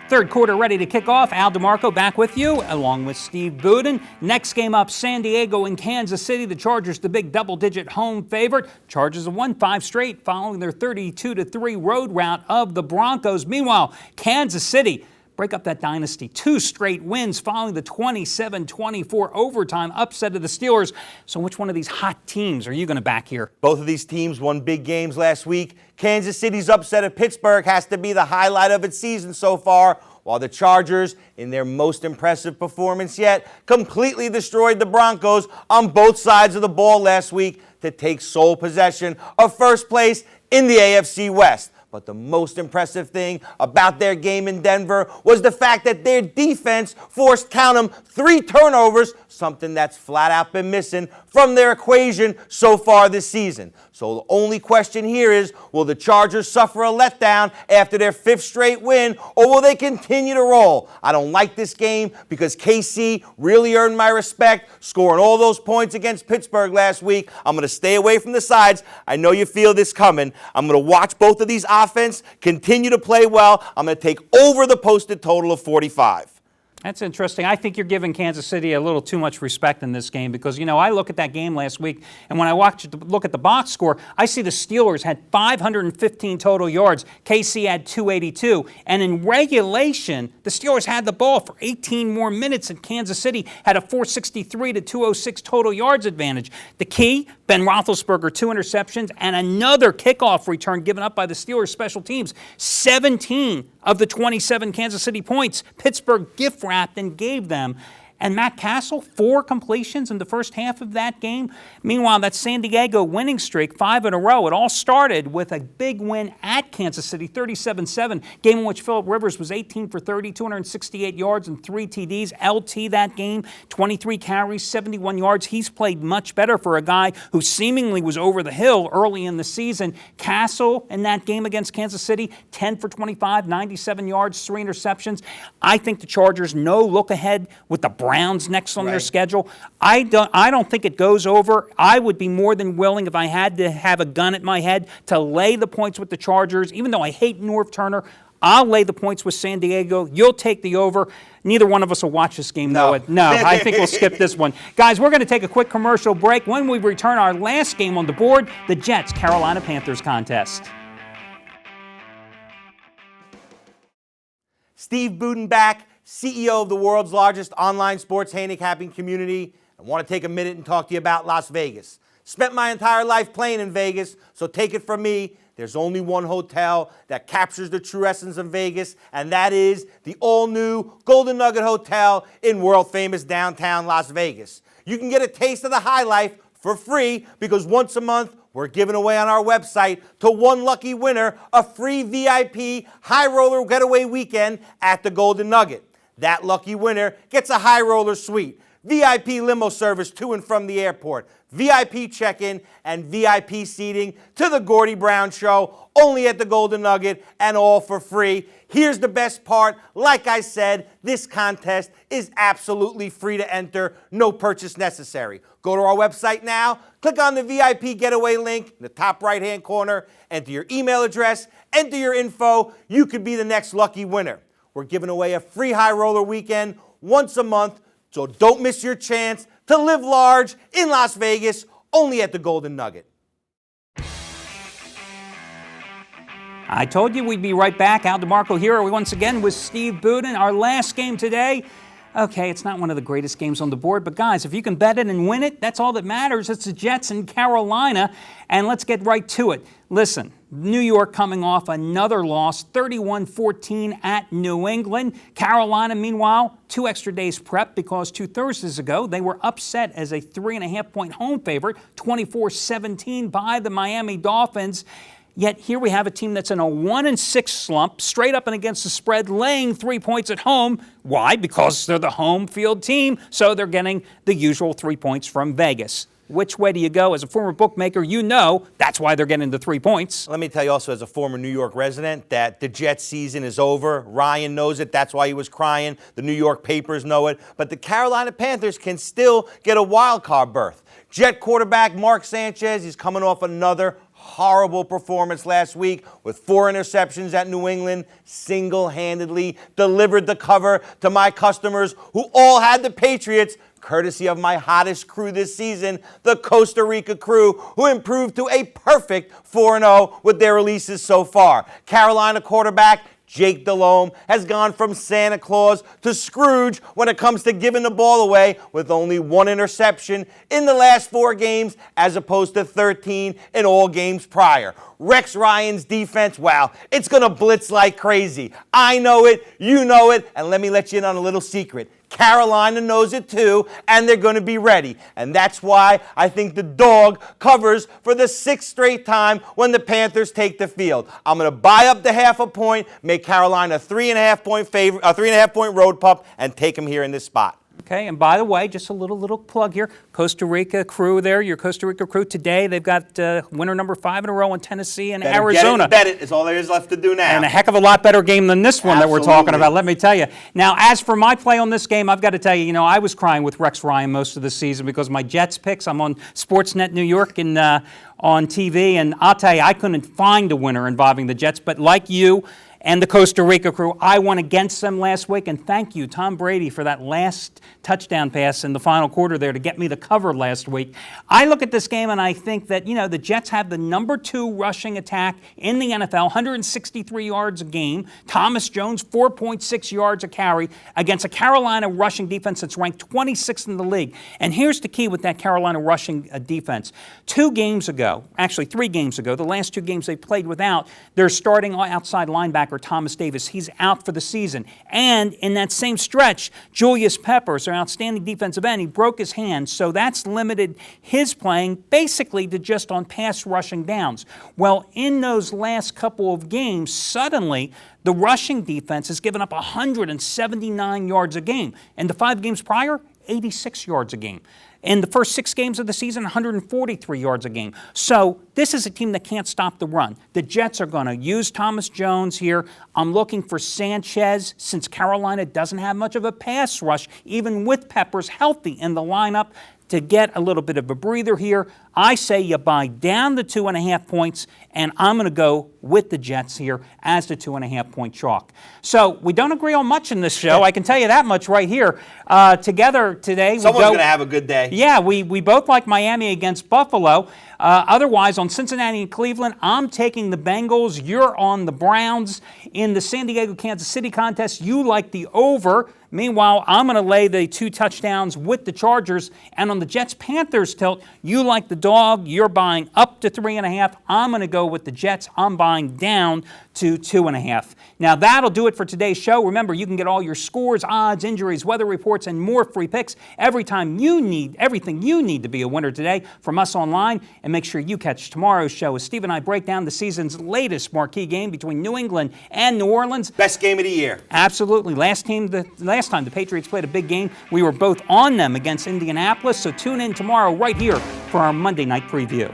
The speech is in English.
Third quarter ready to kick off. Al DeMarco back with you, along with Steve Budin. Next game up, San Diego and Kansas City. The Chargers, the big double-digit home favorite. Chargers have won 5 straight following their 32-3 road rout of the Broncos. Meanwhile, Kansas City break up that dynasty. 2 straight wins following the 27-24 overtime upset of the Steelers. So which one of these hot teams are you going to back here? Both of these teams won big games last week. Kansas City's upset at Pittsburgh has to be the highlight of its season so far, while the Chargers, in their most impressive performance yet, completely destroyed the Broncos on both sides of the ball last week to take sole possession of first place in the AFC West. But the most impressive thing about their game in Denver was the fact that their defense forced, count them, 3 turnovers, something that's flat out been missing from their equation so far this season. So the only question here is, will the Chargers suffer a letdown after their 5th straight win, or will they continue to roll? I don't like this game because KC really earned my respect, scoring all those points against Pittsburgh last week. I'm going to stay away from the sides. I know you feel this coming. I'm going to watch both of these offense continue to play well. I'm going to take over the posted total of 45. That's interesting. I think you're giving Kansas City a little too much respect in this game because, you know, I look at that game last week, and when I look at the box score, I see the Steelers had 515 total yards. KC had 282. And in regulation, the Steelers had the ball for 18 more minutes, and Kansas City had a 463 to 206 total yards advantage. The key, Ben Roethlisberger, 2 interceptions, and another kickoff return given up by the Steelers special teams. 17 of the 27 Kansas City points, Pittsburgh gift-wrapped and gave them. And Matt Castle, 4 completions in the first half of that game. Meanwhile, that San Diego winning streak, 5 in a row, it all started with a big win at Kansas City, 37-7, game in which Phillip Rivers was 18 for 30, 268 yards and 3 TDs. LT that game, 23 carries, 71 yards. He's played much better for a guy who seemingly was over the hill early in the season. Castle in that game against Kansas City, 10 for 25, 97 yards, 3 interceptions. I think the Chargers no look ahead with the Browns next on their schedule. I don't think it goes over. I would be more than willing, if I had to have a gun at my head, to lay the points with the Chargers. Even though I hate Norv Turner, I'll lay the points with San Diego. You'll take the over. Neither one of us will watch this game, though. No, I think we'll skip this one. Guys, we're going to take a quick commercial break. When we return, our last game on the board, the Jets-Carolina Panthers contest. Steve Budin back, CEO of the world's largest online sports handicapping community. I want to take a minute and talk to you about Las Vegas. Spent my entire life playing in Vegas, so take it from me. There's only one hotel that captures the true essence of Vegas, and that is the all-new Golden Nugget Hotel in world-famous downtown Las Vegas. You can get a taste of the high life for free because once a month, we're giving away on our website to one lucky winner a free VIP high roller getaway weekend at the Golden Nugget. That lucky winner gets a high roller suite, VIP limo service to and from the airport, VIP check-in, and VIP seating to the Gordy Brown Show, only at the Golden Nugget, and all for free. Here's the best part. Like I said, this contest is absolutely free to enter, no purchase necessary. Go to our website now, click on the VIP getaway link in the top right-hand corner, enter your email address, enter your info. You could be the next lucky winner. We're giving away a free high roller weekend once a month, so don't miss your chance to live large in Las Vegas, only at the Golden Nugget. I told you we'd be right back. Al DeMarco here once again with Steve Budin. Our last game today. Okay, it's not one of the greatest games on the board, but guys, if you can bet it and win it, that's all that matters. It's the Jets in Carolina, and let's get right to it. Listen, New York coming off another loss, 31-14 at New England. Carolina, meanwhile, 2 extra days prep because 2 Thursdays ago, they were upset as a 3.5-point home favorite, 24-17 by the Miami Dolphins. Yet here we have a team that's in a 1-6 slump, straight up and against the spread, laying 3 points at home. Why? Because they're the home field team, so they're getting the usual 3 points from Vegas. Which way do you go? As a former bookmaker, you know that's why they're getting the 3 points. Let me tell you also as a former New York resident that the Jets season is over. Ryan knows it. That's why he was crying. The New York papers know it. But the Carolina Panthers can still get a wild card berth. Jet quarterback Mark Sanchez, he's coming off another horrible performance last week with 4 interceptions at New England, single-handedly delivered the cover to my customers who all had the Patriots, courtesy of my hottest crew this season, the Costa Rica crew, who improved to a perfect 4-0 with their releases so far. Carolina quarterback Jake Delhomme has gone from Santa Claus to Scrooge when it comes to giving the ball away, with only 1 interception in the last 4 games as opposed to 13 in all games prior. Rex Ryan's defense, wow, it's going to blitz like crazy. I know it, you know it, and let me let you in on a little secret. Carolina knows it too, and they're going to be ready. And that's why I think the dog covers for the 6th straight time when the Panthers take the field. I'm going to buy up the half a point, make Carolina a 3.5 point road pup, and take them here in this spot. Okay, and by the way, just a little plug here. Costa Rica crew there, your Costa Rica crew today, they've got winner number 5 in a row in Tennessee and Arizona. Bet it is all there is left to do now. And a heck of a lot better game than this one that we're talking about, let me tell you. Now, as for my play on this game, I've got to tell you, I was crying with Rex Ryan most of the season because my Jets picks, I'm on Sportsnet New York and on TV, and I'll tell you, I couldn't find a winner involving the Jets, but like you and the Costa Rica crew, I went against them last week, and thank you, Tom Brady, for that last touchdown pass in the final quarter there to get me the cover last week. I look at this game and I think that, the Jets have the number 2 rushing attack in the NFL, 163 yards a game. Thomas Jones, 4.6 yards a carry against a Carolina rushing defense that's ranked 26th in the league. And here's the key with that Carolina rushing defense. 2 games ago, actually 3 games ago, the last 2 games they played without, they're starting outside linebacker Thomas Davis. He's out for the season. And in that same stretch, Julius Peppers, our outstanding defensive end, he broke his hand, so that's limited his playing basically to just on pass rushing downs. Well, in those last couple of games, suddenly the rushing defense has given up 179 yards a game. And the 5 games prior, 86 yards a game. In the first 6 games of the season, 143 yards a game. So this is a team that can't stop the run. The Jets are going to use Thomas Jones here. I'm looking for Sanchez, since Carolina doesn't have much of a pass rush, even with Peppers healthy in the lineup, to get a little bit of a breather here. I say you buy down the 2.5 points, and I'm going to go with the Jets here as the 2.5 point chalk. So we don't agree on much in this show. I can tell you that much right here. Together today, someone's going to have a good day. Yeah, we both like Miami against Buffalo. Otherwise, on Cincinnati and Cleveland, I'm taking the Bengals. You're on the Browns. In the San Diego-Kansas City contest, you like the over. Meanwhile, I'm going to lay the 2 touchdowns with the Chargers. And on the Jets-Panthers tilt, you like the dog. You're buying up to 3.5. I'm going to go with the Jets. I'm buying down to 2.5. Now, that'll do it for today's show. Remember, you can get all your scores, odds, injuries, weather reports, and more free picks everything you need to be a winner today from us online. And make sure you catch tomorrow's show as Steve and I break down the season's latest marquee game between New England and New Orleans. Best game of the year. Absolutely. Last time the Patriots played a big game, we were both on them against Indianapolis. So tune in tomorrow right here for our Monday night preview.